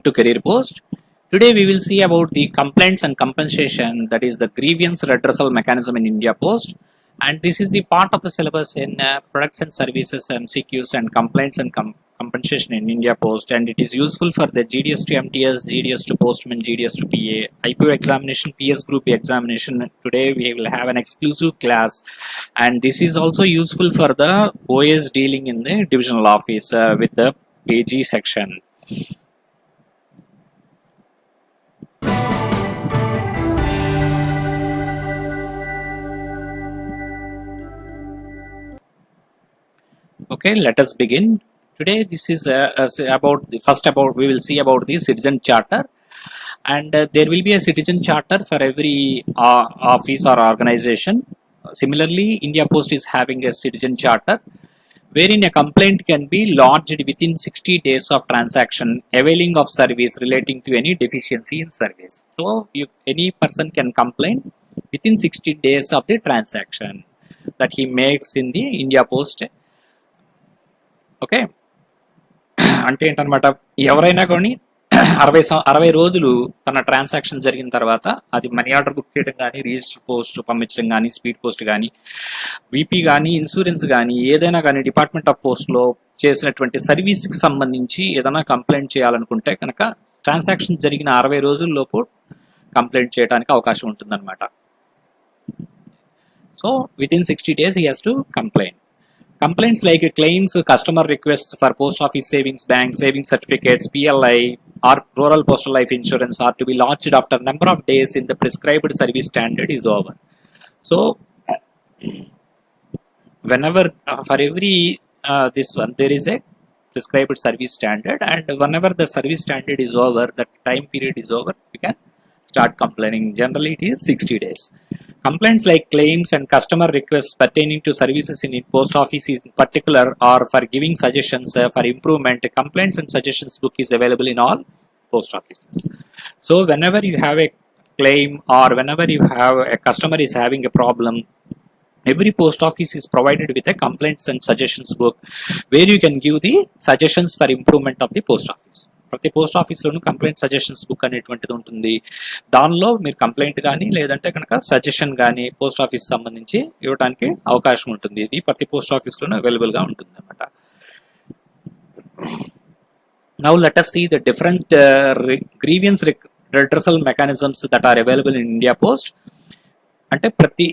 To Career Post. Today we will see about the complaints and compensation, that is the grievance redressal mechanism in India Post, and this is the part of the syllabus in products and services MCQs and complaints and compensation in India Post, and it is useful for the GDS to MTS, GDS to Postman, GDS to PA, IPO examination, PS Group examination. Today we will have an exclusive class, and this is also useful for the OS dealing in the divisional office with the PG section. Okay, let us begin. Today, this is we will see about the citizen charter, and there will be a citizen charter for every office or organization. Similarly, India Post is having a citizen charter wherein a complaint can be lodged within 60 days of transaction availing of service relating to any deficiency in service. So, any person can complain within 60 days of the transaction that he makes in the India Post. Okay, అంటే ఏంటనమాట, ఎవరైనా కానీ 60 రోజులు తన transaction జరిగిన తర్వాత అది money order book చేయడం కానీ, రిజిస్టర్ పోస్ట్ పంపించడం కానీ, స్పీడ్ పోస్ట్ కానీ, విపి కానీ, ఇన్సూరెన్స్ కానీ, ఏదైనా కానీ డిపార్ట్మెంట్ ఆఫ్ పోస్ట్లో చేసినటువంటి సర్వీస్కి సంబంధించి ఏదైనా కంప్లైంట్ చేయాలనుకుంటే కనుక ట్రాన్సాక్షన్ జరిగిన 60 రోజుల్లోపు కంప్లైంట్ చేయడానికి అవకాశం ఉంటుందన్నమాట. So with in 60 days he has to complain. Complaints like claims, customer requests for post office savings bank, savings certificates, PLI or rural postal life insurance are to be lodged after number of days in the prescribed service standard is over. So whenever for every this one there is a prescribed service standard, and whenever the service standard is over, the time period is over, you can start complaining. Generally it is 60 days. Complaints like claims and customer requests pertaining to services in post office in particular, or for giving suggestions for improvement, complaints and suggestions book is available in all post offices. So whenever you have a claim or whenever you have a customer is having a problem, every post office is provided with a complaints and suggestions book where you can give the suggestions for improvement of the post office. ప్రతి post ఆఫీస్లోనూ complaint suggestions book అనేటువంటిది ఉంటుంది. దానిలో మీరు complaint కానీ లేదంటే కనుక suggestion కానీ post office సంబంధించి ఇవ్వడానికి అవకాశం ఉంటుంది. ఇది ప్రతి పోస్ట్ ఆఫీస్లోనూ అవైలబుల్గా ఉంటుంది అన్నమాట. Now let us see the different grievance redressal mechanisms that are available in India Post. అంటే ప్రతి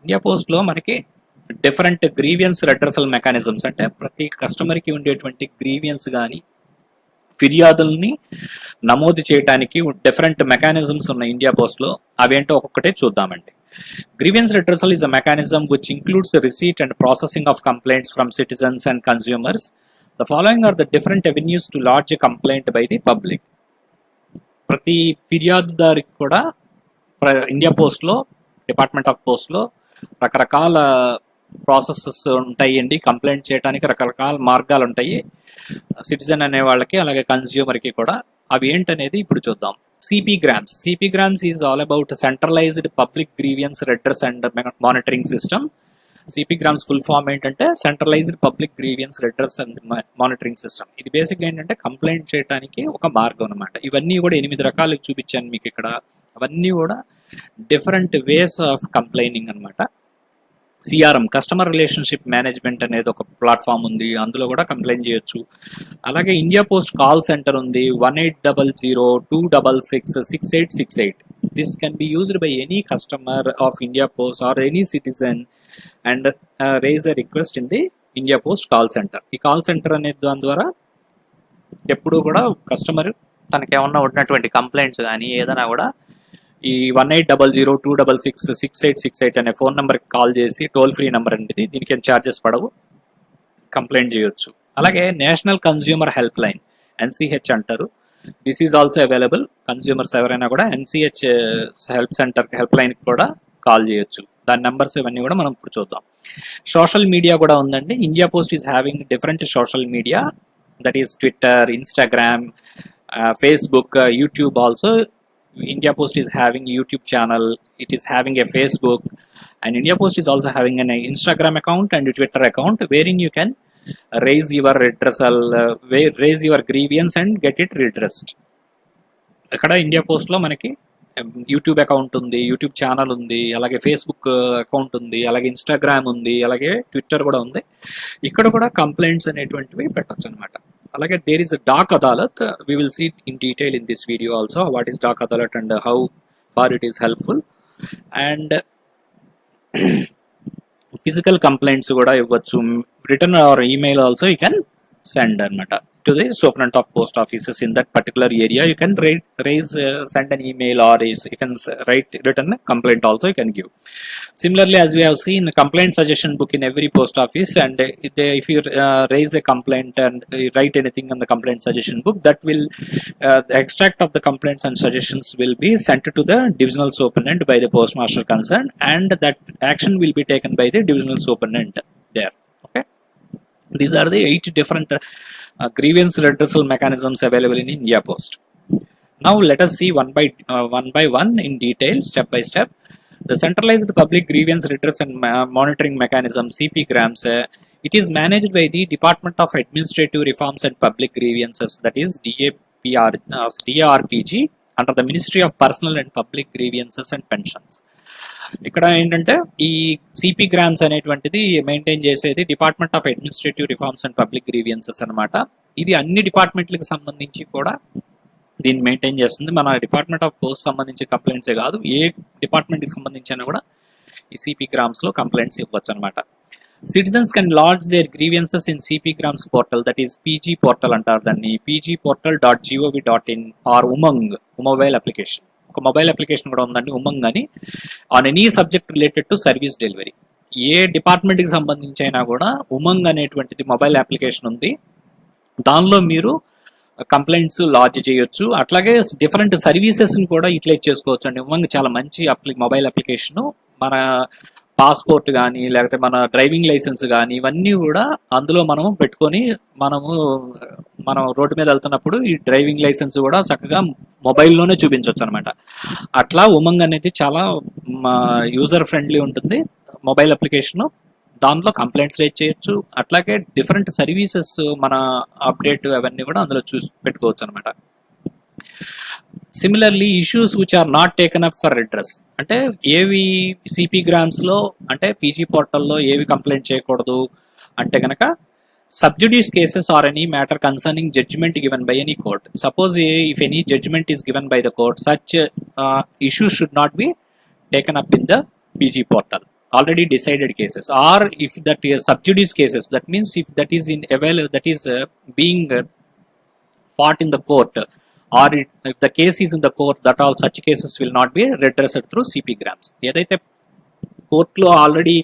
ఇండియా పోస్ట్లో మనకి డిఫరెంట్ గ్రీవియన్స్ రెడ్రసల్ మెకానిజమ్స్, అంటే ప్రతి కస్టమర్కి ఉండేటువంటి గ్రీవియన్స్ కానీ ఫిర్యాదుల్ని నమోదు చేయడానికి డిఫరెంట్ మెకానిజమ్స్ ఉన్నాయి ఇండియా పోస్ట్లో. అవేంటో ఒక్కొక్కటే చూద్దామండి. Grievance redressal is a mechanism which includes receipt and processing of complaints from citizens and consumers. The following are the different avenues to lodge a complaint by the public. ప్రతి ఫిర్యాదుదారికి కూడా India పోస్ట్లో, department of పోస్ట్లో రకరకాల processes ఉంటాయండి. Complaint చేయడానికి రకరకాల మార్గాలు ఉంటాయి సిటిజన్ అనే వాళ్ళకి, అలాగే కన్స్యూమర్కి కూడా. అవి ఏంటనేది ఇప్పుడు చూద్దాం. CP grams is all about centralized public grievance redress and monitoring system. CP grams full form ఏంటంటే centralized public grievance redress and monitoring system. ఇది బేసిక్గా ఏంటంటే కంప్లైంట్ చేయడానికి ఒక మార్గం అనమాట. ఇవన్నీ కూడా 8 రకాలు చూపించాను మీకు ఇక్కడ. అవన్నీ కూడా డిఫరెంట్ వేస్ ఆఫ్ కంప్లైనింగ్ అనమాట. సిఆర్ఎం, కస్టమర్ రిలేషన్షిప్ మేనేజ్మెంట్ అనేది ఒక ప్లాట్ఫామ్ ఉంది, అందులో కూడా కంప్లైంట్ చేయొచ్చు. అలాగే ఇండియా పోస్ట్ కాల్ సెంటర్ ఉంది, 1800-266-6868. This can be used by any customer of India Post or any citizen and raise a request in the India Post call centre. ఈ call centre అనే దాని ద్వారా ఎప్పుడు కూడా కస్టమర్ తనకేమన్నా ఉన్నటువంటి కంప్లైంట్స్ కానీ ఏదైనా కూడా ఈ 1800-266-6868 అనే ఫోన్ నెంబర్కి కాల్ చేసి, టోల్ ఫ్రీ నెంబర్ అనేది, దీనికి ఏం ఛార్జెస్ పడవు, కంప్లైంట్ చేయొచ్చు. అలాగే national consumer help line, NCH అంటారు. This is also available. Consumers ఎవరైనా కూడా ఎన్సిహెచ్ హెల్ప్ లైన్కి కూడా కాల్ చేయొచ్చు. దాని నెంబర్స్ ఇవన్నీ కూడా మనం ఇప్పుడు చూద్దాం. సోషల్ మీడియా కూడా ఉందండి. India post is having different social media, that is Twitter, Instagram, Facebook, YouTube also. India Post is having a YouTube channel, it is having a Facebook, and India Post is also having an Instagram account and a Twitter account wherein you can raise your redressal, raise your grievance and get it redressed. ఇక్కడ India పోస్ట్లో మనకి YouTube account ఉంది, YouTube channel ఉంది, అలాగే Facebook account ఉంది, అలాగే Instagram ఉంది, అలాగే ట్విట్టర్ కూడా ఉంది. ఇక్కడ కూడా కంప్లైంట్స్ అనేటువంటివి పెట్టచ్చు అనమాట. అలాగే there is Dak Adalat. We will see in detail in this video also what is Dak Adalat and how far it is helpful. And physical complaints కూడా ఇవ్వచ్చు. Return or email also you can send అనమాట to the superintendent of post offices in that particular area. You can send an email, or you can write written complaint also you can give. Similarly, as we have seen, complaint suggestion book in every post office, and if you raise a complaint and write anything on the complaint suggestion book, that will the extract of the complaints and suggestions will be sent to the divisional superintendent by the postmaster concerned, and that action will be taken by the divisional superintendent there. Okay, these are the 8 different grievance redressal mechanisms available in India Post. Now let us see one by one in detail, step by step. The centralized public grievance redress and monitoring mechanism, CP-GRAMS, it is managed by the Department of Administrative Reforms and Public Grievances, that is DARPG, under the Ministry of Personal and Public Grievances and Pensions. ఇక్కడ ఏంటంటే ఈ CP-GRAMS అనేటువంటిది maintain చేసేది department of administrative reforms and public grievances అనమాట. ఇది అన్ని డిపార్ట్మెంట్లకు సంబంధించి కూడా దీన్ని మెయింటైన్ చేస్తుంది. మన డిపార్ట్మెంట్ ఆఫ్ పోస్ట్ సంబంధించి కంప్లైంట్సే కాదు, ఏ డిపార్ట్మెంట్కి సంబంధించి కూడా ఈ CP-GRAMS లో కంప్లైంట్స్ ఇవ్వచ్చు అనమాట. Citizens can lodge their grievances in CP-GRAMS portal, that is PG portal అంటారు దాన్ని, pgportal.gov.in or Umang mobile application. ఒక మొబైల్ అప్లికేషన్ కూడా ఉందండి, ఉమంగ్ అని, on any subject related to service delivery. ఏ డిపార్ట్మెంట్కి సంబంధించి అయినా కూడా ఉమంగ్ అనేటువంటిది మొబైల్ అప్లికేషన్ ఉంది. దానిలో మీరు కంప్లైంట్స్ లాడ్జ్ చేయొచ్చు. అట్లాగే డిఫరెంట్ సర్వీసెస్ని కూడా యూటిలైజ్ చేసుకోవచ్చు అండి. ఉమంగ్ చాలా మంచి మొబైల్ అప్లికేషను. మన పాస్పోర్ట్ కానీ, లేకపోతే మన డ్రైవింగ్ లైసెన్స్ కానీ, ఇవన్నీ కూడా అందులో మనము పెట్టుకొని మనం రోడ్డు మీద వెళ్తున్నప్పుడు ఈ డ్రైవింగ్ లైసెన్స్ కూడా చక్కగా మొబైల్లోనే చూపించవచ్చు అనమాట. అట్లా ఉమంగ్ అనేది చాలా యూజర్ ఫ్రెండ్లీ ఉంటుంది మొబైల్ అప్లికేషను. దాంట్లో కంప్లైంట్స్ రేజ్ చేయొచ్చు. అట్లాగే డిఫరెంట్ సర్వీసెస్ మన అప్డేట్ అవన్నీ కూడా అందులో పెట్టుకోవచ్చు అనమాట. Similarly issues which are not taken up for redress, అంటే ఏవి CP-GRAMSలో అంటే పీజీ పోర్టల్లో ఏవి కంప్లైంట్ చేయకూడదు అంటే కనుక, sub judice cases or any matter concerning judgment given by any court. Suppose if any judgment is given by the court, such issues should not be taken up in the PG portal. Already decided cases, or if that is subjudice cases, that means if that is being fought in the court, or if the case is in the court, that all such cases will not be redressed through CP-GRAMS. ఏదైతే కోర్టులో already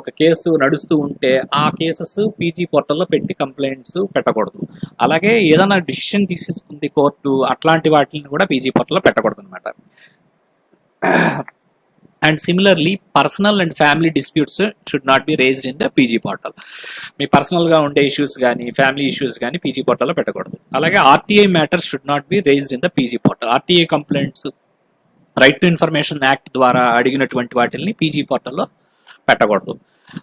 ఒక case నడుస్తూ ఉంటే ఆ cases PG పోర్టల్లో పెట్టి complaints పెట్టకూడదు. అలాగే ఏదైనా డిసిషన్ తీసుకుంది కోర్టు, అట్లాంటి వాటిని కూడా పీజీ పోర్టల్లో పెట్టకూడదు అనమాట. And similarly personal and family disputes should not be raised in the PG portal. మీ పర్సనల్గా ఉండే ఇష్యూస్ కానీ, ఫ్యామిలీ ఇష్యూస్ కానీ పీజీ పోర్టల్లో పెట్టకూడదు. అలాగే RTI matters should not be raised in the PG portal. RTI complaints, right to information act ద్వారా అడిగినటువంటి వాటిని పీజీ పోర్టల్లో పెట్టకూడదు.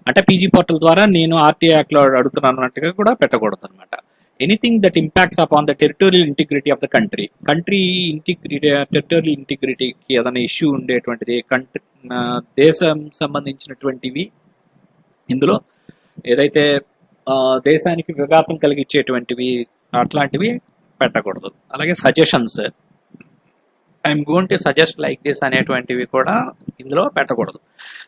అంటే పీజీ పోర్టల్ ద్వారా నేను RTI యాక్ట్లో అడుగుతున్నాను అన్నట్టుగా కూడా పెట్టకూడదు అనమాట. Anything that impacts upon the territorial integrity of the country, territorial ఇంటిగ్రిటీకి ఏదైనా ఇష్యూ ఉండేటువంటిది, దేశం సంబంధించినటువంటివి, ఇందులో ఏదైతే దేశానికి విఘాతం కలిగించేటువంటివి అట్లాంటివి పెట్టకూడదు. అలాగే suggestions, I'm going to suggest like this అనేటువంటివి కూడా ఇందులో పెట్టకూడదు.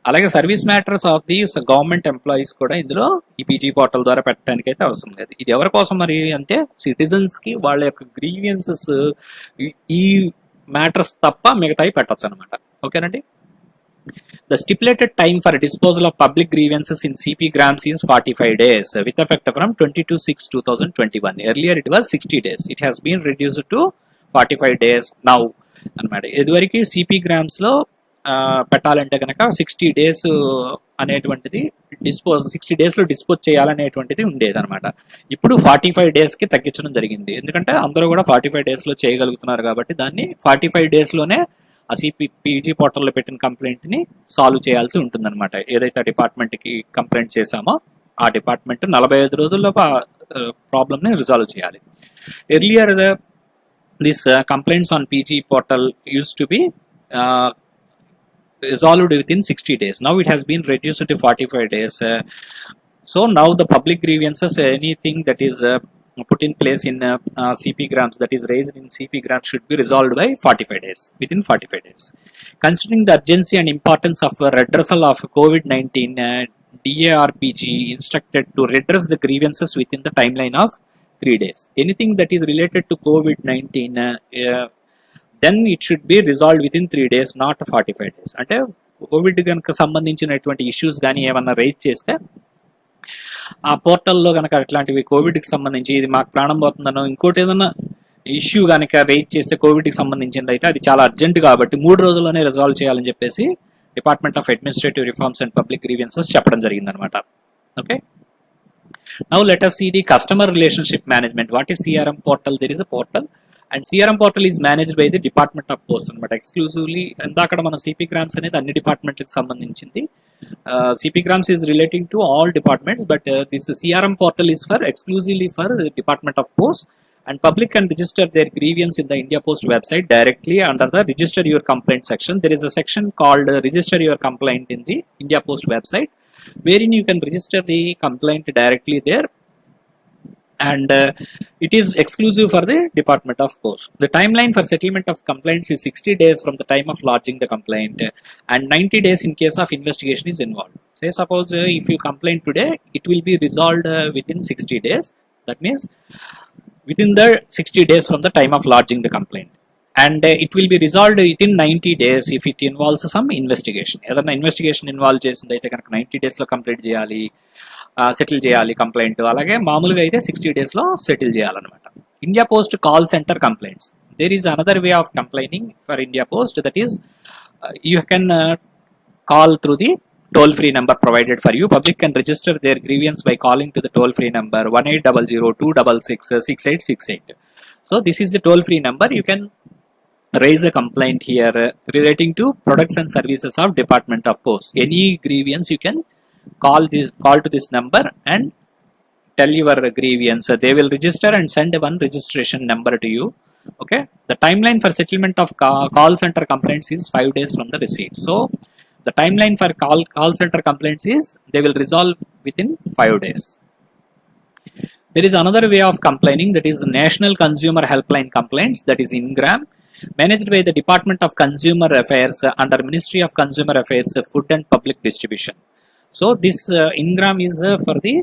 అలాగే service matters of the government employees కూడా ఇందులో ఈ పీజీ పోర్టల్ ద్వారా పెట్టడానికి అయితే అవసరం లేదు. ఇది ఎవరి కోసం మరి అంటే సిటిజన్స్కి వాళ్ళ యొక్క గ్రీవియన్సెస్ ఈ మ్యాటర్స్ తప్ప మిగతాయి పెట్టవచ్చు అనమాట. ఓకేనండి. The stipulated time for disposal of public grievances in CP-GRAMS is 45 days with effect from 22/6/2021. Earlier it was 60 days. It has been reduced to 45 days now అనమాట. ఇదివరకు CP-GRAMSలో పెట్టాలంటే కనుక 60 days అనేటువంటిది 60 daysలో డిస్పోజ్ చేయాలనేటువంటిది ఉండేది అనమాట. ఇప్పుడు 45 daysకి తగ్గించడం జరిగింది. ఎందుకంటే అందరూ కూడా 45 daysలో చేయగలుగుతున్నారు కాబట్టి దాన్ని 45 daysలోనే ఆ పీజీ పోర్టల్లో పెట్టిన కంప్లైంట్ని సాల్వ్ చేయాల్సి ఉంటుందన్నమాట. ఏదైతే డిపార్ట్మెంట్కి కంప్లైంట్ చేశామో ఆ డిపార్ట్మెంట్ 45 రోజుల్లో ప్రాబ్లమ్ని రిజాల్వ్ చేయాలి. Earlier this complaints on PG portal use to be resolved within 60 days. Now it has been reduced to 45 days. So now the public grievances, anything that is put in place in CP grams, that is raised in CP grams, should be resolved by 45 days, within 45 days. Considering the urgency and importance of redressal of COVID-19, DARPG instructed to redress the grievances within the timeline of 3 days. Anything that is related to COVID-19, then it should be resolved within 3 days, not 45 days. అంటే Covid కనుక సంబంధించినటువంటి issues కానీ ఏమన్నా rise చేస్తే ఆ పోర్టల్లో కనుక అట్లాంటివి కోవిడ్కి సంబంధించి ఇది మాకు ప్రాణం పోతుందనో ఇంకోటి ఏదైనా ఇష్యూ కనుక రైజ్ చేస్తే కోవిడ్కి సంబంధించింది అయితే అది చాలా అర్జెంట్ కాబట్టి 3 రోజుల్లోనే రిజాల్వ్ చేయాలని చెప్పేసి department of administrative reforms and public grievances చెప్పడం జరిగిందనమాట. Okay, now let us see the customer relationship management. What is CRM portal? There is a portal and CRM portal is managed by the Department of Post అనమాట exclusively. అక్కడ మన CP grams అనేది అన్ని డిపార్ట్మెంట్లకు సంబంధించింది. CP grams is relating to all departments, but this CRM portal is for exclusively for the Department of Post, and public can register their grievance in the India Post website directly under the register your complaint section. There is a section called register your complaint in the India Post website, wherein you can register the complaint directly there, and it is exclusive for the Department of Post. The timeline for settlement of complaints is 60 days from the time of lodging the complaint, and 90 days in case of investigation is involved. Say suppose if you complain today, it will be resolved within 60 days. That means within the 60 days from the time of lodging the complaint, and it will be resolved within 90 days if it involves some investigation. ఏదైనా investigation involve చేసింది అయితే కనుక 90 days లో complete చేయాలి, settle చేయాలి complaint. అలాగే మామూలుగా అయితే 60 days లో సెటిల్ చేయాలన్నమాట. India Post call centre complaints. There is another way of complaining for India Post, that is you can call through the toll free number provided for you. Public can register their grievance by calling to the toll free number 1800-266-6868. So this is the toll free number. You can raise a complaint here relating to products and services of Department of Post. Any grievance you can call to this number and tell your grievance. They will register and send one registration number to you. Okay, the timeline for settlement of call center complaints is 5 days from the receipt. So the timeline for call center complaints is they will resolve within 5 days. There is another way of complaining, that is National Consumer Helpline Complaints, that is INGRAM, managed by the Department of Consumer Affairs under Ministry of Consumer Affairs, Food and Public Distribution. So this INGRAM is for the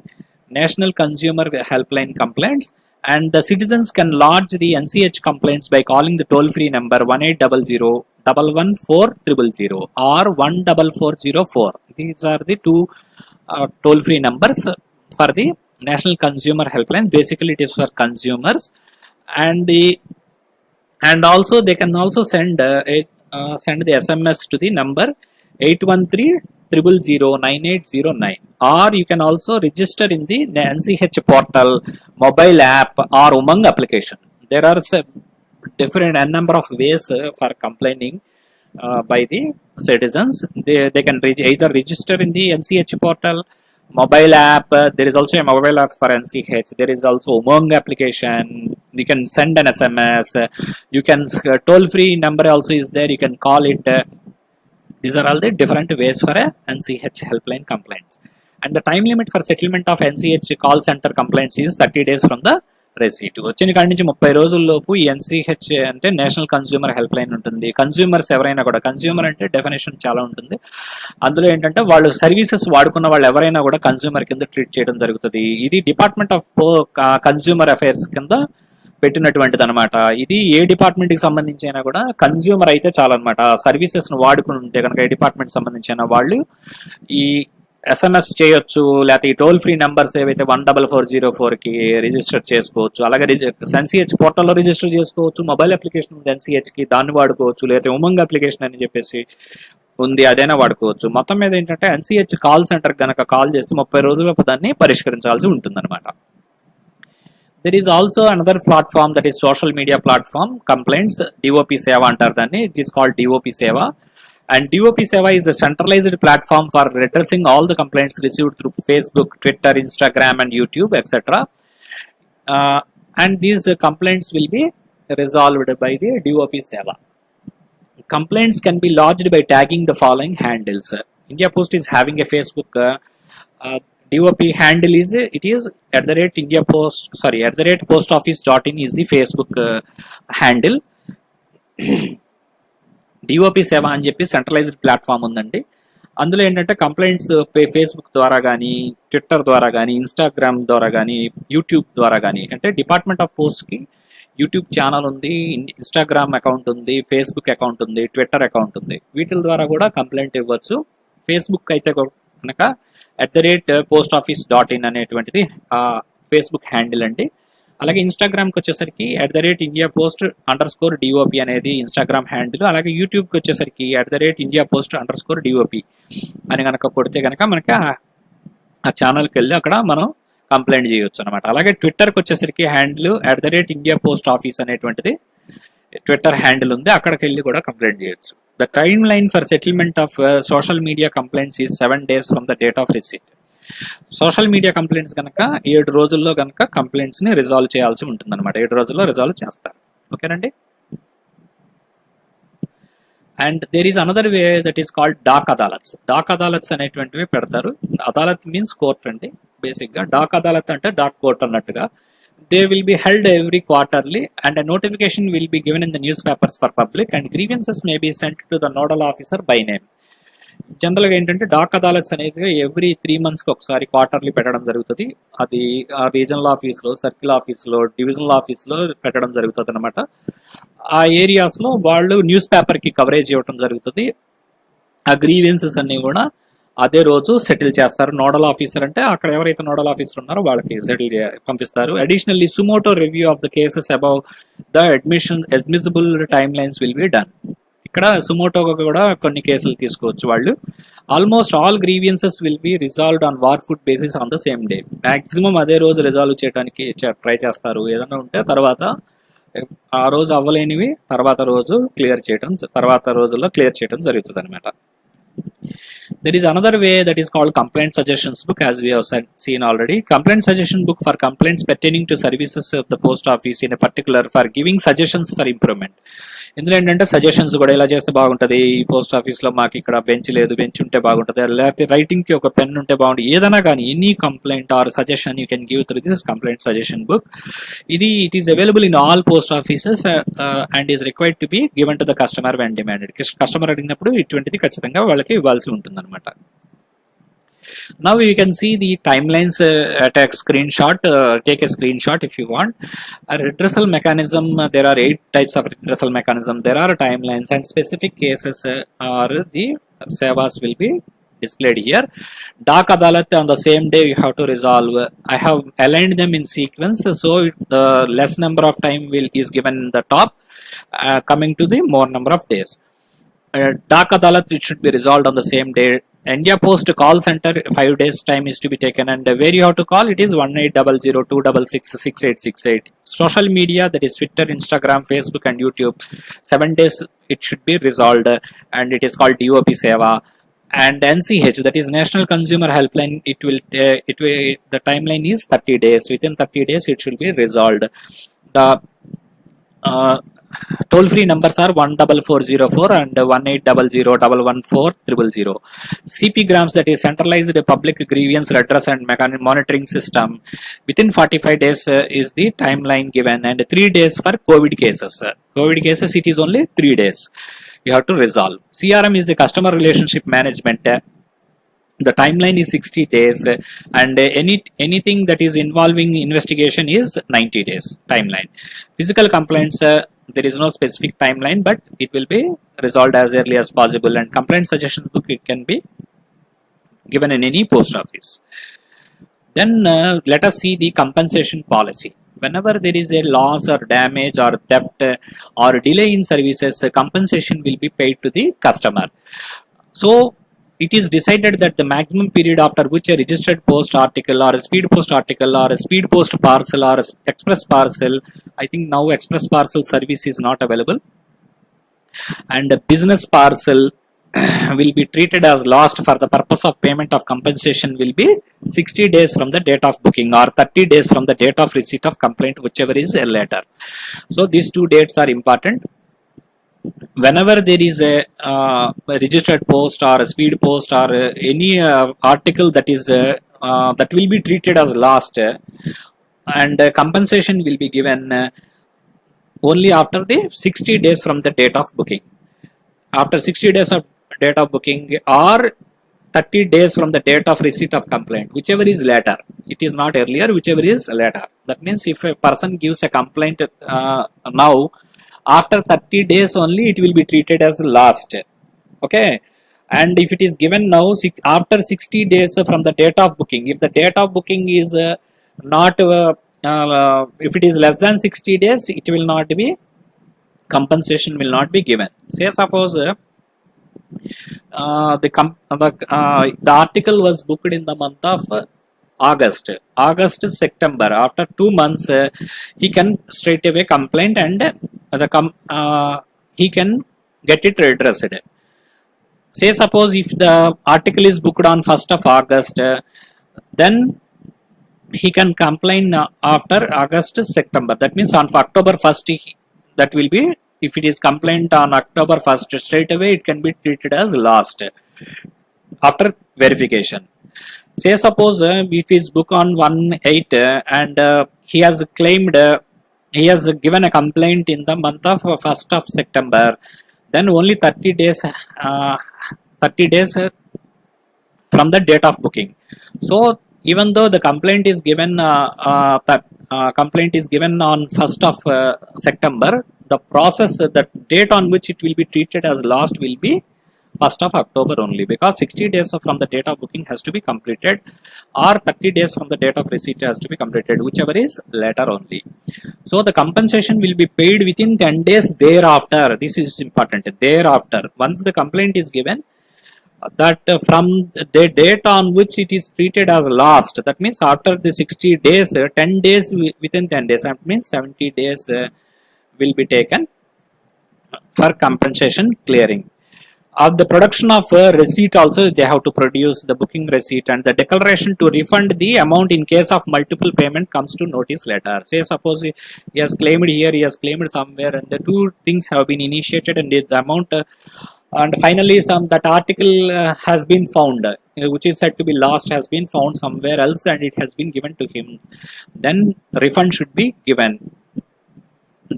National Consumer Helpline Complaints, and the citizens can lodge the NCH complaints by calling the toll-free number 1800-114-000 or 14404. These are the two toll-free numbers for the National Consumer Helpline. Basically, it is for consumers, and also they can also send the SMS to the number 813-000-9809, or you can also register in the NCH portal, mobile app, or Umang application. There are different number of ways for complaining by the citizens. They can either register in the NCH portal, mobile app. There is also a mobile app for NCH. There is also Umang application. You can send an SMS. You can toll free number also is there. You can call it. These are all the different ways for a NCH helpline complaints. And the time limit for settlement of NCH call center complaints is 30 days from the receipt. వచ్చిన కాడి నుంచి 30 రోజుల్లోపు ఈ NCH అంటే national consumer help line ఉంటుంది. Consumers ఎవరైనా కూడా, consumer అంటే definition చాలా ఉంటుంది. అందులో ఏంటంటే వాళ్ళు సర్వీసెస్ వాడుకున్న వాళ్ళు ఎవరైనా కూడా కన్స్యూమర్ కింద ట్రీట్ చేయడం జరుగుతుంది. ఇది డిపార్ట్మెంట్ ఆఫ్ కన్స్యూమర్ అఫైర్స్ కింద పెట్టినటువంటిది అనమాట. ఇది ఏ డిపార్ట్మెంట్ కి సంబంధించి అయినా కూడా కన్స్యూమర్ అయితే చాలన్నమాట. సర్వీసెస్ ను వాడుకుని ఉంటే కనుక ఏ డిపార్ట్మెంట్ సంబంధించిన వాళ్ళు ఈ SMS చేయొచ్చు, లేకపోతే ఈ టోల్ ఫ్రీ నెంబర్స్ ఏవైతే 14404 కి రిజిస్టర్ చేసుకోవచ్చు. అలాగే NCH పోర్టల్లో రిజిస్టర్ చేసుకోవచ్చు. మొబైల్ అప్లికేషన్ ఉంది NCH కి, దాన్ని వాడుకోవచ్చు. లేకపోతే ఉమంగ్ అప్లికేషన్ అని చెప్పేసి ఉంది, అదైనా వాడుకోవచ్చు. మొత్తం మీద ఏంటంటే NCH కాల్ సెంటర్ కనుక కాల్ చేస్తే 30 రోజులపు దాన్ని పరిష్కరించాల్సి ఉంటుంది అనమాట. There is also another platform, that is social media platform complaints, DOP Seva అంటారు దాన్ని. It is called DOP Seva. And DOP Seva is a centralized platform for redressing all the complaints received through Facebook, Twitter, Instagram, and YouTube, etc. And these complaints will be resolved by the DOP Seva. Complaints can be lodged by tagging the following handles. India Post is having a Facebook DOP handle is @India Post @postoffice.in is the Facebook handle. DOP సేవ అని చెప్పి centralised platform ఉందండి. అందులో ఏంటంటే complaints Facebook ద్వారా కానీ, Twitter ద్వారా కానీ, ఇన్స్టాగ్రామ్ ద్వారా కానీ, యూట్యూబ్ ద్వారా కానీ, అంటే డిపార్ట్మెంట్ ఆఫ్ పోస్ట్కి యూట్యూబ్ ఛానల్ ఉంది, ఇన్స్టాగ్రామ్ అకౌంట్ ఉంది, ఫేస్బుక్ అకౌంట్ ఉంది, ట్విట్టర్ అకౌంట్ ఉంది. వీటి ద్వారా కూడా కంప్లైంట్ ఇవ్వచ్చు. ఫేస్బుక్ అయితే కనుక @postoffice.in అనేటువంటిది ఫేస్బుక్ హ్యాండిల్ అండి. అలాగే ఇన్స్టాగ్రామ్కి వచ్చేసరికి @IndiaPost_DOP అనేది ఇన్స్టాగ్రామ్ హ్యాండిల్. అలాగే యూట్యూబ్కి వచ్చేసరికి @IndiaPost_DOP అని కనుక కొడితే కనుక మనకి ఆ ఛానల్కి వెళ్ళి అక్కడ మనం కంప్లైంట్ చేయొచ్చు అనమాట. అలాగే ట్విట్టర్కి వచ్చేసరికి హ్యాండిల్ @IndiaPostOffice అనేటువంటిది ట్విట్టర్ హ్యాండిల్ ఉంది, అక్కడికి వెళ్ళి కూడా కంప్లైంట్ చేయొచ్చు. The time line for settlement of social media complaints is 7 days from the date of receipt. Social media complaints కనుక 7 రోజుల్లో కనుక కంప్లైంట్స్ ని రిజాల్వ్ చేయాల్సి ఉంటుంది అనమాట. 7 రోజుల్లో రిజాల్వ్ చేస్తారు. ఓకేనండి. And there is another way that is called Dak Adalats. Dak Adalats అనేటువంటివి పెడతారు. అదాలత్ మీన్స్ కోర్ట్ అండి బేసిక్ గా. డాక్ అదాలత్ అంటే డాక్ కోర్ట్ అన్నట్టుగా. They will be held every quarterly and a notification will be given in the newspapers for public and grievances may be sent to the nodal officer by name. జనరల్గా ఏంటంటే dock adalats అనేది every 3 monthsకి ఒకసారి quarterly పెట్టడం జరుగుతుంది. అది regional ఆఫీస్లో, circle ఆఫీస్లో, divisional ఆఫీస్లో పెట్టడం జరుగుతుంది అనమాట. ఆ ఏరియాస్లో వాళ్ళు న్యూస్ పేపర్కి కవరేజ్ ఇవ్వడం జరుగుతుంది. ఆ గ్రీవెన్సెస్ అన్నీ కూడా అదే రోజు సెటిల్ చేస్తారు. నోడల్ ఆఫీసర్ అంటే అక్కడ ఎవరైతే నోడల్ ఆఫీసర్ ఉన్నారో వాళ్ళకి సెటిల్ పంపిస్తారు. Additionally suo motu review of the cases above the admissible time lines will be done. ఇక్కడ సుమోటోగా కూడా కొన్ని కేసులు తీసుకోవచ్చు వాళ్ళు. Almost all grievances will be resolved on war food basis on the same day. Maximum అదే రోజు రిజాల్వ్ చేయడానికి ట్రై చేస్తారు. ఏదైనా ఉంటే తర్వాత ఆ రోజు అవ్వలేనివి తర్వాత రోజుల్లో క్లియర్ చేయడం జరుగుతుంది అనమాట. There is another way that is called complaint suggestions book, as we have seen already. Complaint suggestion book for complaints pertaining to services of the post office in a particular for giving suggestions for improvement. ఇందులో ఏంటంటే suggestions కూడా ఇలా చేస్తే బాగుంటుంది, ఈ post ఆఫీస్లో మాకు ఇక్కడ బెంచ్ లేదు, బెంచ్ ఉంటే బాగుంటుంది, లేకపోతే రైటింగ్కి ఒక పెన్ ఉంటే బాగుంటుంది, ఏదైనా కానీ any complaint or suggestion you can give through this complaint suggestion book. It is available in all post offices and is required to be given to the customer when demanded. Customer అడిగినప్పుడు ఇటువంటిది ఖచ్చితంగా వాళ్ళకి ఇవ్వాల్సి ఉంటుంది అనమాట. Now you can see the timelines at a screenshot. Take a screenshot if you want. A redressal mechanism, there are 8 types of redressal mechanism. There are timelines and specific cases or the sevas will be displayed here. Dak Adalat on the same day you have to resolve. I have aligned them in sequence, so the less number of time is given in the top, coming to the more number of days. Dak Adalat, it should be resolved on the same day. India Post call center 5 days time is to be taken, and where you have to call it is 1800-266-6868. Social media, that is Twitter, Instagram, Facebook and YouTube, 7 days it should be resolved, and it is called DOP Seva. And NCH, that is National Consumer Helpline, the timeline is 30 days. Within 30 days it should be resolved. The toll-free numbers are 14404 and 1800-114-000. CP Grams, that is Centralized Public Grievance Redress and Monitoring System. Within 45 days is the timeline given, and 3 days for COVID cases. COVID cases, it is only 3 days. You have to resolve. CRM is the Customer Relationship Management. The timeline is 60 days, and anything that is involving investigation is 90 days timeline. Physical complaints, there is no specific timeline, but it will be resolved as early as possible. And complaint suggestion book, it can be given in any post office. Then let us see the compensation policy. Whenever there is a loss or damage or theft or delay in services, compensation will be paid to the customer. So it is decided that the maximum period after which a registered post article or a speed post article or a speed post parcel or a express parcel, I think now express parcel service is not available, and a business parcel will be treated as lost for the purpose of payment of compensation will be 60 days from the date of booking or 30 days from the date of receipt of complaint, whichever is later. So these two dates are important. Whenever there is a registered post or a speed post or any article that is that will be treated as lost, and compensation will be given only after the 60 days from the date of booking. After 60 days of date of booking or 30 days from the date of receipt of complaint, whichever is later. It is not earlier, whichever is later. That means if a person gives a complaint now, after 30 days only it will be treated as last. Okay. And if it is given now, after 60 days from the date of booking, if the date of booking is not if it is less than 60 days, it will not be, compensation will not be given. Say suppose the article was booked in the month of August, September. After 2 months, he can straight away complain and he can get it redressed. Say suppose if the article is booked on 1st of August, then he can complain after August, September. That means on October 1st, that will be, if it is complaint on October 1st, straight away it can be treated as lost after verification. Say suppose if his book on 1/8 and he has claimed, he has given a complaint in the month of 1st of September, then only 30 days from the date of booking. So even though the complaint is given on 1st of September, the process, the date on which it will be treated as lost will be 1st of October only, because 60 days from the date of booking has to be completed or 30 days from the date of receipt has to be completed, whichever is later only. So the compensation will be paid within 10 days thereafter. This is important. Thereafter, once the complaint is given, that from the date on which it is treated as lost, that means after the 60 days, 10 days, within 10 days, that means 70 days will be taken for compensation clearing. Of the production of receipt also, they have to produce the booking receipt and the declaration to refund the amount in case of multiple payment comes to notice later. Say suppose he has claimed here, he has claimed somewhere, and the two things have been initiated and the amount and finally that article has been found, which is said to be lost, has been found somewhere else and it has been given to him, then refund should be given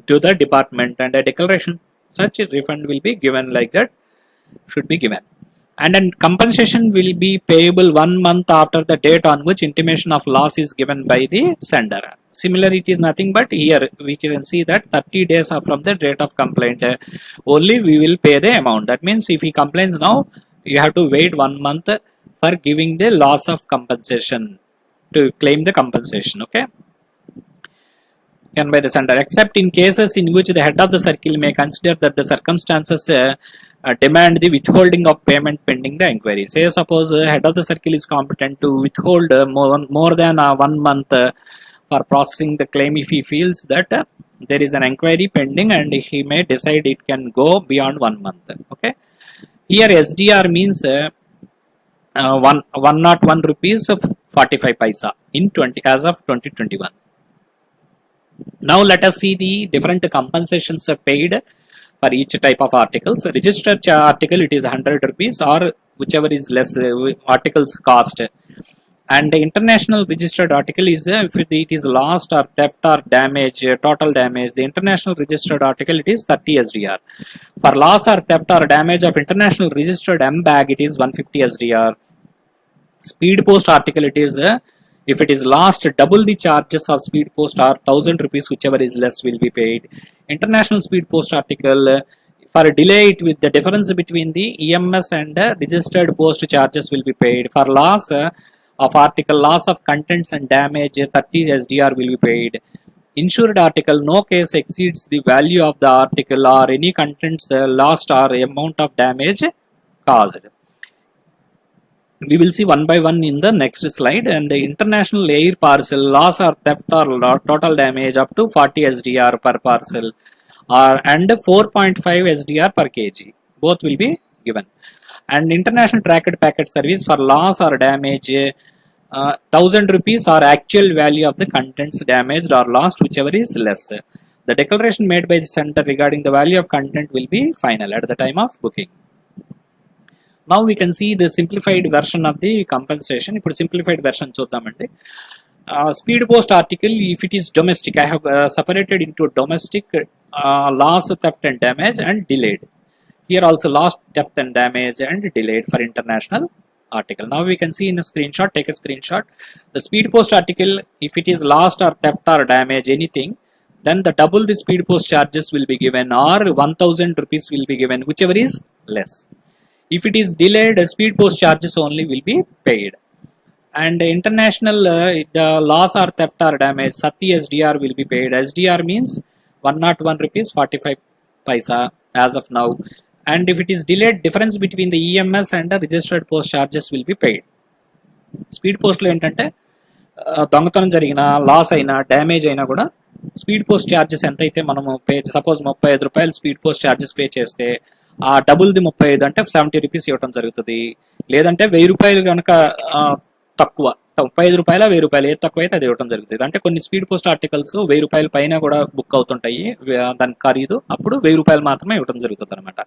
to the department, and a declaration such a refund will be given, like that should be given. And then compensation will be payable 1 month after the date on which intimation of loss is given by the sender. Similar, it is nothing but here we can see that 30 days from the date of complaint only we will pay the amount. That means if he complains now, you have to wait 1 month for giving the loss of compensation to claim the compensation. Okay. And by the sender, except in cases in which the head of the circle may consider that the circumstances demand the withholding of payment pending the inquiry. Say suppose head of the circle is competent to withhold more than 1 month for processing the claim if he feels that there is an inquiry pending, and he may decide it can go beyond 1 month. Okay. Here SDR means 101 rupees 45 paisa in 20 as of 2021. Now let us see the different compensations paid for each type of articles. Registered article, it is 100 rupees or whichever is less articles cost. And the international registered article is if it is lost or theft or damage, total damage. The international registered article, it is 30 SDR. For loss or theft or damage of international registered M bag, it is 150 SDR. Speed post article, it is if it is lost, double the charges of speed post or 1000 rupees, whichever is less will be paid. International speed post article, for a delay, it with the difference between the EMS and registered post charges will be paid. For loss of article, loss of contents and damage, 30 SDR will be paid. Insured article, no case exceeds the value of the article or any contents lost or amount of damage caused. We will see one by one in the next slide. And the international air parcel, loss or theft or total damage up to 40 SDR per parcel and 4.5 SDR per kg, both will be given. And international tracked packet service for loss or damage, 1000 rupees or actual value of the contents damaged or lost, whichever is less. The declaration made by the sender regarding the value of content will be final at the time of booking. Now we can see the simplified version of the compensation. ఇప్పుడు simplified version చూద్దామండి. Speed post article, if it is domestic, I have separated into domestic, loss, theft and damage, and delayed. Here also loss, theft and damage and delayed for international article. Now we can see in a screenshot, take a screenshot. The speed post article, if it is lost or theft or damage anything, then the double the speed post charges will be given, or 1000 rupees will be given, whichever is less. If it is delayed, speed post charges only will be paid. And international, the loss or theft or damage, Sati SDR will be paid. SDR means 101 rupees 45 paisa as of now. And if it is delayed, difference between the EMS and the registered post charges will be paid. Speed పోస్ట్లో ఏంటంటే దొంగతనం జరిగిన, loss అయినా, damage అయినా కూడా speed post charges ఎంతైతే మనము pay, suppose 35 రూపాయలు స్పీడ్ పోస్ట్ ఛార్జెస్ పే చేస్తే ఆ డబుల్ది 35 అంటే 70 రూపీస్ ఇవ్వడం జరుగుతుంది. లేదంటే 1000 రూపాయలు కనుక తక్కువ, 35 రూపాయల 1000 రూపాయలు ఏది తక్కువ అయితే అది ఇవ్వడం జరుగుతుంది. అంటే కొన్ని స్పీడ్ పోస్ట్ ఆర్టికల్స్ 1000 రూపాయల పైన కూడా బుక్ అవుతుంటాయి, దాని ఖరీదు, అప్పుడు 1000 రూపాయలు మాత్రమే ఇవ్వడం జరుగుతుంది అనమాట.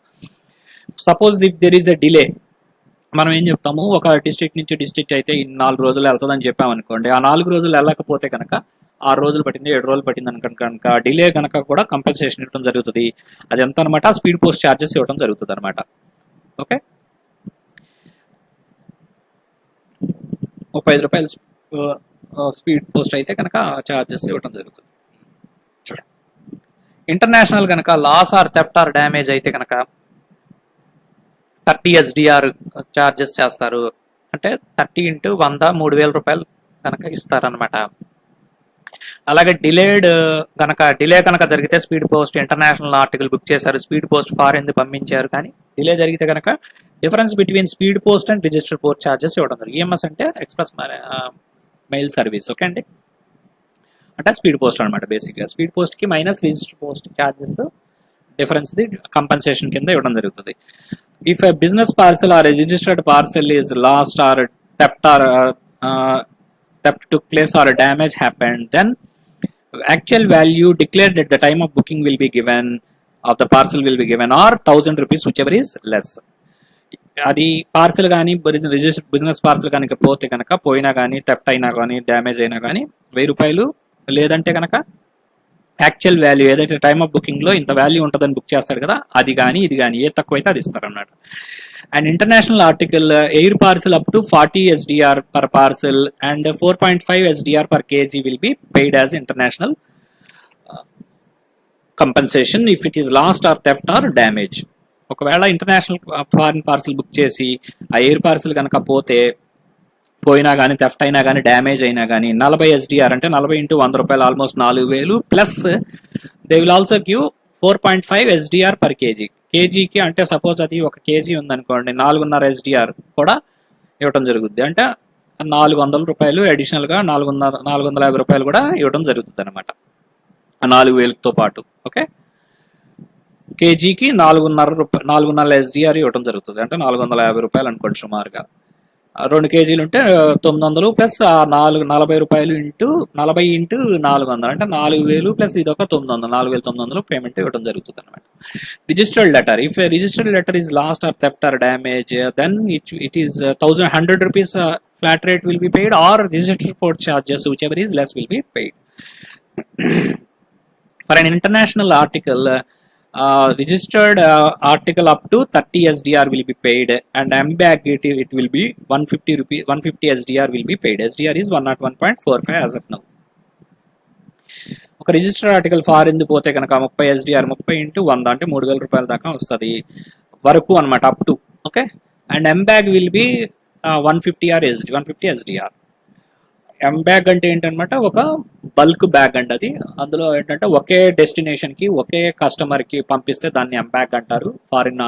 Suppose if there is a delay, మనం ఏం చెప్తాము, ఒక డిస్ట్రిక్ట్ నుంచి డిస్ట్రిక్ట్ అయితే 4 రోజులు వెళ్తుందని చెప్పామనుకోండి. ఆ 4 రోజులు వెళ్ళకపోతే కనుక 6 రోజులు పట్టింది, 7 రోజులు పట్టింది కనుక డిలే కనుక కూడా కంపల్సేషన్ ఇవ్వడం జరుగుతుంది. అది ఎంత అనమాట, స్పీడ్ పోస్ట్ ఛార్జెస్ ఇవ్వడం జరుగుతుంది అనమాట. ఓకే, 35 రూపాయలు స్పీడ్ పోస్ట్ అయితే కనుక ఛార్జెస్ ఇవ్వడం జరుగుతుంది. ఇంటర్నేషనల్ కనుక loss or theft or damage అయితే కనుక 30 SDR ఛార్జెస్ చేస్తారు. అంటే 30 × 100 3000 రూపాయలు కనుక ఇస్తారనమాట. అలాగే డిలేడ్ కనుక, డిలే కనుక జరిగితే speed post international article book చేశారు, స్పీడ్ పోస్ట్ ఫారెన్ పంపించారు, కానీ డిలే జరిగితే కనుక difference between speed post and registered post charges ఇవ్వడం జరుగుతుంది. EMS అంటే ఎక్స్ప్రెస్ మెయిల్ సర్వీస్. ఓకే అండి, అంటే స్పీడ్ పోస్ట్ అనమాట. బేసిక్గా స్పీడ్ పోస్ట్కి minus registered post charges difference the compensation కింద ఇవ్వడం జరుగుతుంది. If a business parcel or a registered parcel is lost or theft took place or damage happened, then actual value declared at the time of booking will be given, of the parcel will be given, or 1000 rupees, whichever is less. అది parcel కానీ business parcel కానీ పోతే కనుక, పోయినా కానీ, theft అయినా కానీ, damage అయినా కానీ 1000 రూపాయలు, లేదంటే కనుక యాక్చువల్ వాల్యూ ఏదైతే టైమ్ ఆఫ్ బుకింగ్లో ఇంత వాల్యూ ఉంటుందని బుక్ చేస్తాడు కదా, అది కానీ ఇది కానీ ఏ తక్కువ అయితే అది ఇస్తారు అన్నమాట. And international article air parcel up to 40 SDR per parcel and 4.5 SDR per kg will be paid as international compensation if it is lost or theft or damage. ఒకవేళ ఇంటర్నేషనల్ ఫారిన్ పార్సల్ బుక్ చేసి ఆ air parcel కనుక పోయినా కానీ, theft అయినా కానీ, damage అయినా కానీ 40 SDR అంటే 40 × 100 రూపాయలు, almost 4000 plus they will also give 4.5 SDR per kg. కేజీకి అంటే సపోజ్ అది 1 kg ఉందనుకోండి, 4.5 SDR కూడా ఇవ్వడం జరుగుతుంది. అంటే 400 రూపాయలు అడిషనల్గా 450 రూపాయలు కూడా ఇవ్వడం జరుగుతుంది అనమాట, 4000తో పాటు. ఓకే, కేజీకి 4.5 SDR ఇవ్వడం జరుగుతుంది. అంటే 450 రూపాయలు అనుకోండి సుమారుగా. 2 kg ఉంటే 900 ప్లస్ 40 రూపాయలు ఇంటూ 40 × 400 అంటే 4000 ప్లస్ ఇదొక 900, 4900 పేమెంట్ ఇవ్వడం జరుగుతుంది అనమాట. Registered letter, if a registered letter is lost or theft or damage, then it is 100 rupees flat rate will be paid, or registered port charges whichever is less will be paid. For an international article, registered article up to 30 SDR will be paid, and MBAG it will be 150 SDR will be paid. SDR is 101.45 as of now. ఒక registered article foreign పోతే కనుక 30 SDR, 30 × 100 అంటే 3000 రూపాయల దాకా వస్తుంది వరకు అనమాట, up to. Okay, and MBAG will be 150 SDR. Bag అంటే ఏంటనమాట, ఒక బల్క్ బ్యాగ్ అండి అది. అందులో ఏంటంటే ఒకే డెస్టినేషన్కి ఒకే కస్టమర్కి పంపిస్తే దాన్ని బ్యాగ్ అంటారు ఫారిన్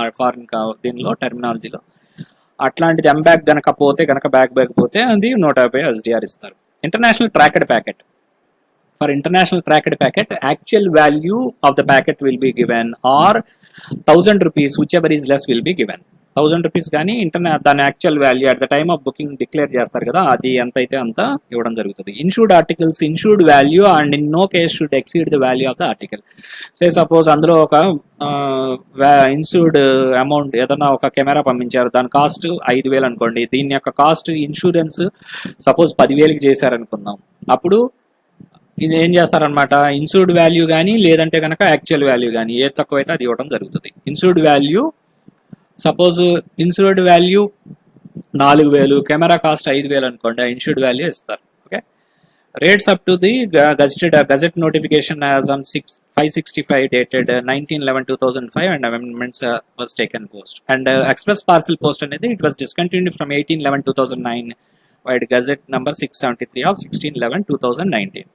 దీనిలో టెర్మినాలజీలో. అట్లాంటిది బ్యాగ్ కనుక పోతే కనుక, బ్యాగ్ పోతే అది 150 SDR ఇస్తారు. International tracked packet, for international tracked packet actual value of the packet will be given, or 1000 rupees whichever is less will be given. Rupees కానీ దాని actual value at the time of booking declare చేస్తారు కదా, అది ఎంత అయితే అంత ఇవ్వడం జరుగుతుంది. Insured articles insured value and in no case should exceed the value of the article. Say suppose అందులో ఒక ఇన్సూర్డ్ అమౌంట్ ఏదన్నా ఒక కెమెరా పంపించారు, దాని కాస్ట్ 5,000 అనుకోండి, దీని యొక్క కాస్ట్ ఇన్సూరెన్స్ సపోజ్ 10,000కి చేశారనుకుందాం. అప్పుడు ఇది ఏం చేస్తారనమాట, ఇన్సూర్డ్ వాల్యూ కానీ లేదంటే కనుక యాక్చువల్ వాల్యూ కానీ ఏ తక్కువైతే అది ఇవ్వడం జరుగుతుంది. Insured value suppose insured value 4,000, camera cost 5,000 అనుకోండి, ఇన్సూర్డ్ వాల్యూ ఇస్తారు. Okay. Rates up to the gazette notification as on 565 dated 19/11/2005 and amendments was taken post. And express parcel post అనేది it was discontinued from 18/11/2009 by Gazette number 673 of 16/11/2019.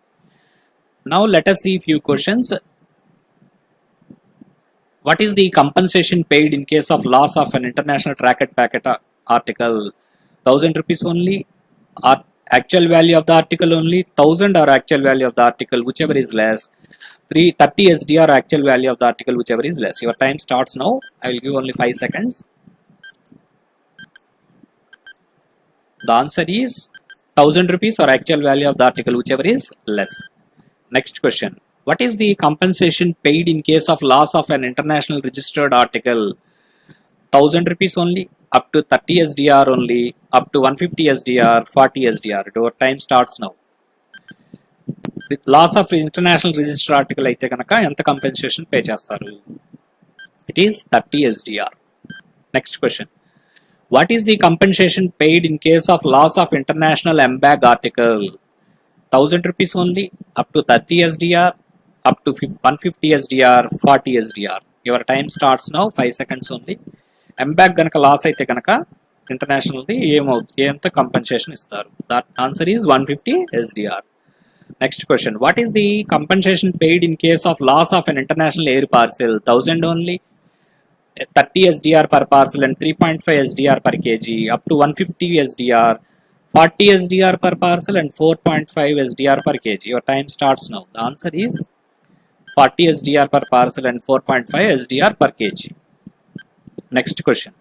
Now let us see few questions. What is the compensation paid in case of loss of an international tracked packet article? 1,000 rupees only, or actual value of the article only, 1,000 or actual value of the article, whichever is less, 30 SDR actual value of the article, whichever is less. Your time starts now. I will give only 5 seconds. The answer is 1,000 rupees or actual value of the article, whichever is less. Next question. What is the compensation paid in case of loss of an international registered article? 1,000 rupees only, up to 30 SDR only, up to 150 SDR, 40 SDR. Your time starts now. With loss of international registered article అయితే కనుక ఎంత compensation pay చేస్తారు? It is 30 SDR. Next question. What is the compensation paid in case of loss of international MBAG article? 1,000 rupees only, up to 30 SDR, up to 150 SDR, 40 SDR. Your time starts now. 5 seconds only. MBAG గనక loss అయితే కనుక ఇంటర్నేషనల్ది ఏమంత compensation ఇస్తారు? That answer is 150 SDR. Next question. What is the compensation paid in case of loss of an international air parcel? 1,000 only, 30 SDR per parcel and 3.5 SDR per kg, up to 150 SDR, 40 SDR per parcel and 4.5 SDR per kg. Your time starts now. The answer is 40 SDR per parcel and 4.5 SDR per kg. Next question.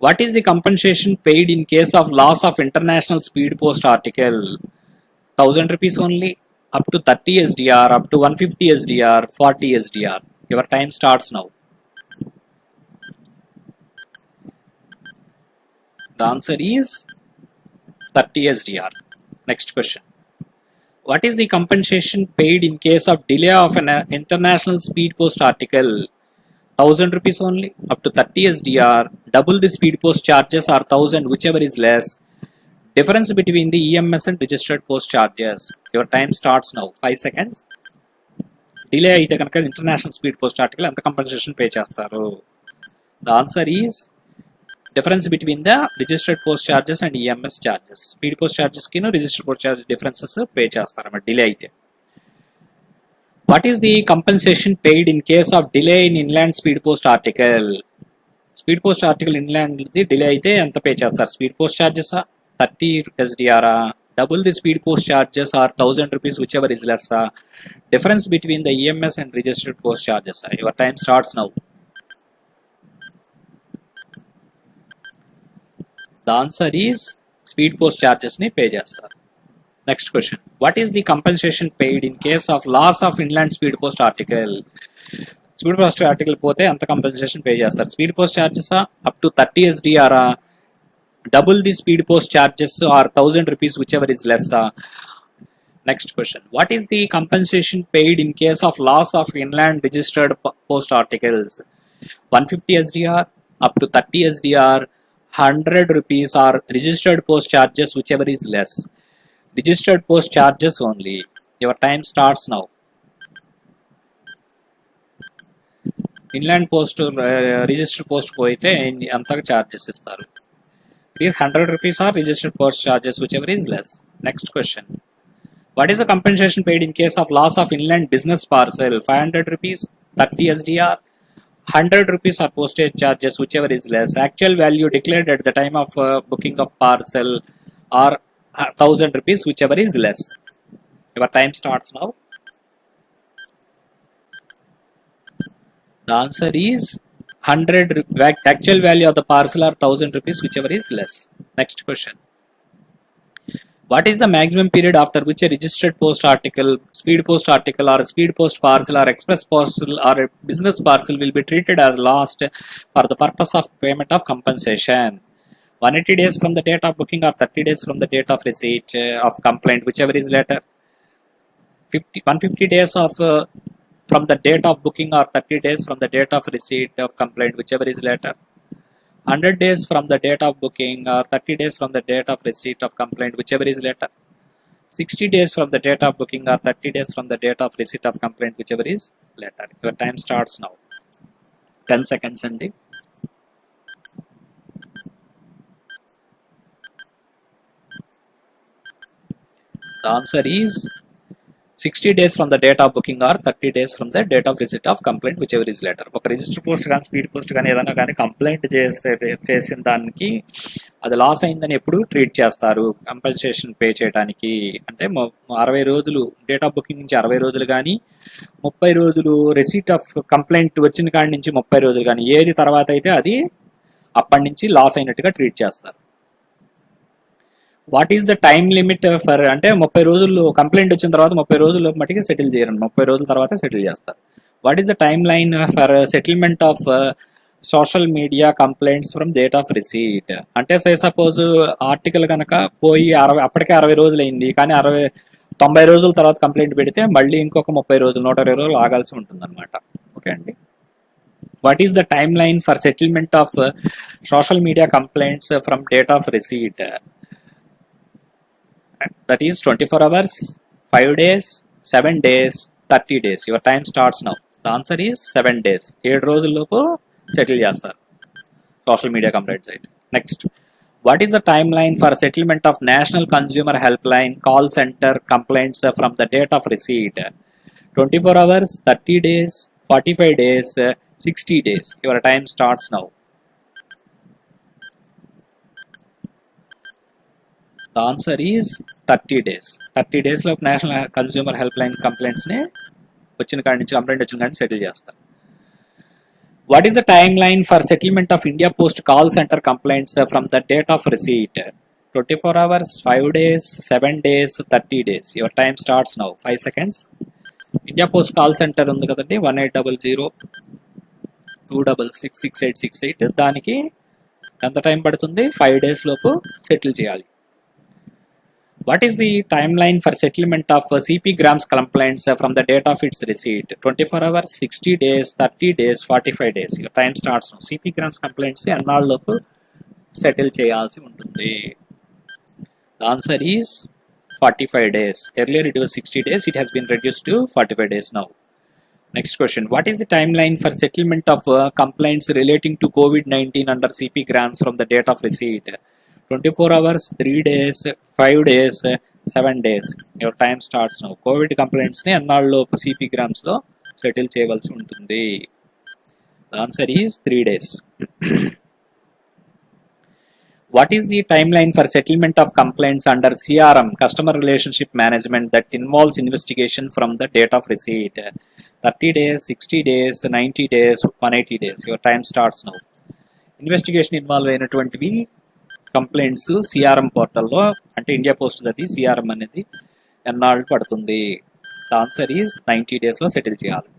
What is the compensation paid in case of loss of international speed post article? 1,000 rupees only, up to 30 SDR, up to 150 SDR, 40 SDR. Your time starts now. The answer is 30 SDR. Next question. What is the compensation paid in case of delay of an international speed post article? 1,000 rupees only, up to 30 SDR, double the speed post charges or 1,000, whichever is less. Difference between the EMS and registered post charges. Your time starts now. 5 seconds. Delay అయితే కనుక international speed post article ఎంత compensation pay చేస్తారు? The answer is difference between the registered post charges and EMS charges. Speed post charges కి registered post charges differences pay చేస్తారు అన్నమాట delay అయితే. What is the compensation paid in case of delay in inland speed post article? Speed post article inland the delay అయితే ఎంత pay చేస్తారు? Speed post charges 30 SDR, double the speed post charges or 1,000 rupees, whichever is less. Difference between the EMS and registered post charges. Your time starts now. The answer is speed post charges ni pay చేస్తారు. Next question. What is the compensation paid in case of loss of inland speed post article? Speed post article పోతే ఎంత compensation pay చేస్తారు? Speed post charges up to 30 SDR, double the speed post charges or 1,000 rupees, whichever is less. Next question. What is the compensation paid in case of loss of inland registered post articles? 150 SDR, up to 30 SDR, 100 rupees or registered post charges, whichever is less. Registered post charges only. Your time starts now. Inland post registered post పోయితే అంత charges ఇస్తారు. It is 100 rupees or registered post charges, whichever is less. Next question. What is the compensation paid in case of loss of inland business parcel? 500 rupees, 30 SDR, 100 rupees or postage charges, whichever is less. Actual value declared at the time of booking of parcel or 1,000 rupees, whichever is less. Your time starts now. The answer is 100 actual value of the parcel or 1000 rupees, whichever is less. Next question. What is the maximum period after which a registered post article, speed post article, or a speed post parcel, or express parcel, or a business parcel will be treated as lost for the purpose of payment of compensation? 180 days from the date of booking or 30 days from the date of receipt of complaint, whichever is later. 150 days of from the date of booking or 30 days from the date of receipt of complaint, whichever is later. 100 days from the date of booking or 30 days from the date of receipt of complaint, whichever is later. 60 days from the date of booking or 30 days from the date of receipt of complaint, whichever is later. Your time starts now. 10 seconds అండి. The answer is 60 days from the date of booking or 30 days from the date of receipt of complaint, whichever is later. ఒక register post కానీ speed post కానీ ఏదైనా కానీ complaint చేసిన దానికి అది loss అయిందని ఎప్పుడు ట్రీట్ చేస్తారు కంపల్సేషన్ పే చేయడానికి అంటే 60 రోజులు డేట్ ఆఫ్ బుకింగ్ నుంచి 60 రోజులు కానీ 30 రోజులు రిసీట్ ఆఫ్ కంప్లైంట్ వచ్చిన కాడి నుంచి 30 రోజులు కానీ ఏది తర్వాత అయితే అది అప్పటి నుంచి లాస్ అయినట్టుగా ట్రీట్ చేస్తారు. What is the time limit for అంటే 30 రోజులు కంప్లైంట్ వచ్చిన తర్వాత 30 రోజులు మట్టికి సెటిల్ చేయరండి, 30 రోజుల తర్వాత సెటిల్ చేస్తారు. What is the time line for settlement of social media complaints from date of receipt? అంటే సపోజ్ ఆర్టికల్ కనుక పోయి అప్పటికే 60 రోజులు అయింది కానీ 90 రోజుల తర్వాత కంప్లైంట్ పెడితే మళ్ళీ ఇంకొక 30 రోజులు 120 రోజులు ఆగాల్సి ఉంటుంది అనమాట. ఓకే అండి. What is the time line for settlement of social media complaints from date of receipt? That is 24 hours, 5 days, 7 days, 30 days. Your time starts now. The answer is 7 days. 7 రోజుల్లోపు settle చేస్తారు social media complaint site. Next, what is the time line for settlement of national consumer help line call centre complaints from the date of receipt? 24 hours, 30 days, 45 days, 60 days. Your time starts now. The answer is 30 days. 30 days లో national consumer help line complaints ని వచ్చిన కాడి నుంచి complaint వచ్చిన కాడి settle చేస్తారు. What is the time line for settlement of India Post call centre complaints from the date of receipt? 24 hours, 5 days, 7 days, 30 days. Your time starts now. 5 seconds. India Post call centre ఉంది కదండి, 1800-266-6868. దానికి ఎంత time పడుతుంది? 5 days లోపు settle చేయాలి. What is the timeline for settlement of CP Grams complaints from the date of its receipt? 24 hours, 60 days, 30 days, 45 days. Your time starts now. CP Grams complaints ఎన్నాళ్ళలోపు settle చేయాల్సి ఉంటుంది? The answer is 45 days. Earlier it was 60 days. It has been reduced to 45 days now. Next question. What is the timeline for settlement of complaints relating to COVID-19 under CP Grams from the date of receipt? 24 hours, 3 days, 5 days, 7 days. Your time starts now. Covid complaints ని ఎన్నాళ్ళలోపు CP grams లో settle చేయవలసి ఉంటుంది? The answer is 3 days. What is the timeline for settlement of complaints under CRM, Customer Relationship Management, that involves investigation from the date of receipt? 30 days, 60 days, 90 days, 180 days. Your time starts now. Investigation involve అయినటువంటివి complaints CRM పోర్టల్లో అంటే India post అది CRM అనేది ఎన్నాళ్ళు పడుతుంది? The answer is 90 days లో settle చేయాలి.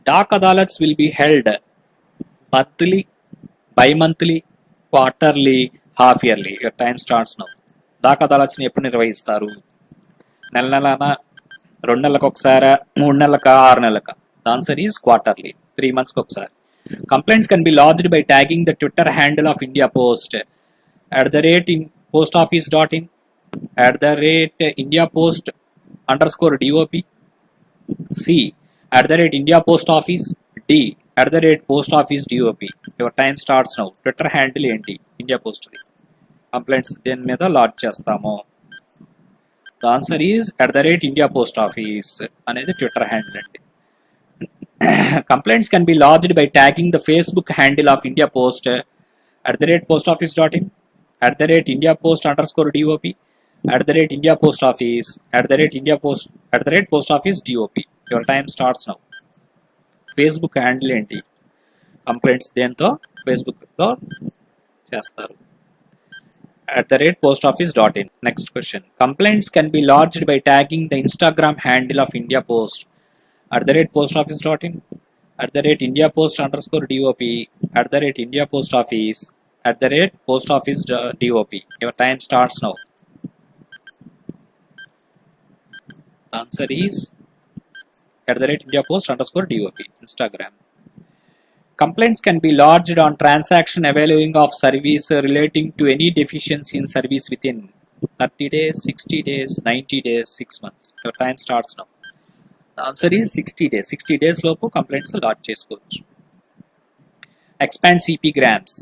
Dak adalats will be held monthly, bi monthly, quarterly, half yearly. Your time starts now. Dak అదాలత్స్ని ఎప్పుడు నిర్వహిస్తారు? నెలనా, 2 నెలలకు ఒకసారి, 3 నెలలకా, 6 నెలలకా? The answer is quarterly, 3 months ఒకసారి. Complaints can be lodged by tagging the Twitter handle of India Post @postoffice.in, @IndiaPost_DOP, C @India Post Office, D @Post Office DOP. Your time starts now. Twitter handle ఏంటి? India post complaints దేని మీద LADS చేస్తామో? The answer is @India Post Office అనేది Twitter handle అండి. Complaints can be lodged by tagging the Facebook handle of India Post @postoffice.in, @IndiaPost_DOP, @India Post Office, @Post Office DOP. Your time starts now. Facebook handle ఏంటి? Complaints దేంతో ఫేస్బుక్లో చేస్తారు. @postoffice.in. Next question. Complaints can be lodged by tagging the Instagram handle of India Post @postoffice.in, @IndiaPost_DOP, @India Post Office, @postoffice.dop. Your time starts now. The answer is @IndiaPost_DOP. Instagram. Complaints can be lodged on transaction availing of service relating to any deficiency in service within 30 days, 60 days, 90 days, 6 months. Your time starts now. The answer is 60 days. 60 days లోపు complaints lodge చేసుకోవచ్చు. Expand CP grams.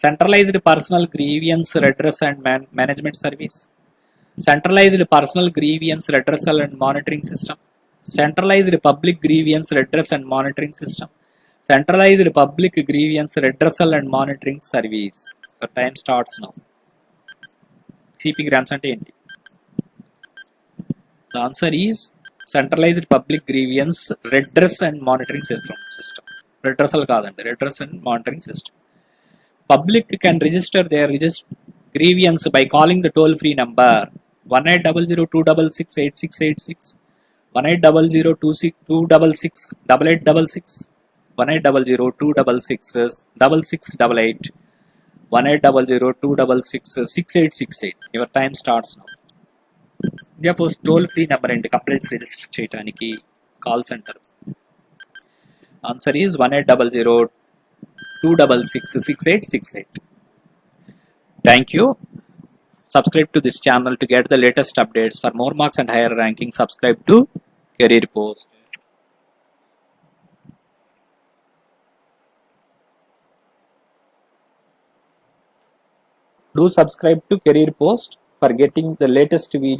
Centralized personal grievance redress and management service. Centralized personal grievance redressal and monitoring system. Centralized public grievance redress and monitoring system. Centralized Public Grievance Redressal and Monitoring Service. Your time starts now. CP grams అంటే ఏంటి? The answer is Centralized Public Grievance Redress and Monitoring System. Redressal కాదండి, Redress and Monitoring System. Public can register their grievance by calling the toll-free number 1800-266-8686, 1800-266-8866, 1800-266-6688, 1800-266-6868. Your time starts now. India Post toll free number and complaints register చేయడానికి call centre. Answer is 1800-266-6868. Thank you. Subscribe to this channel to get the latest updates. For more marks and higher ranking, subscribe to Career Post. Do subscribe to Career Post for getting the latest video.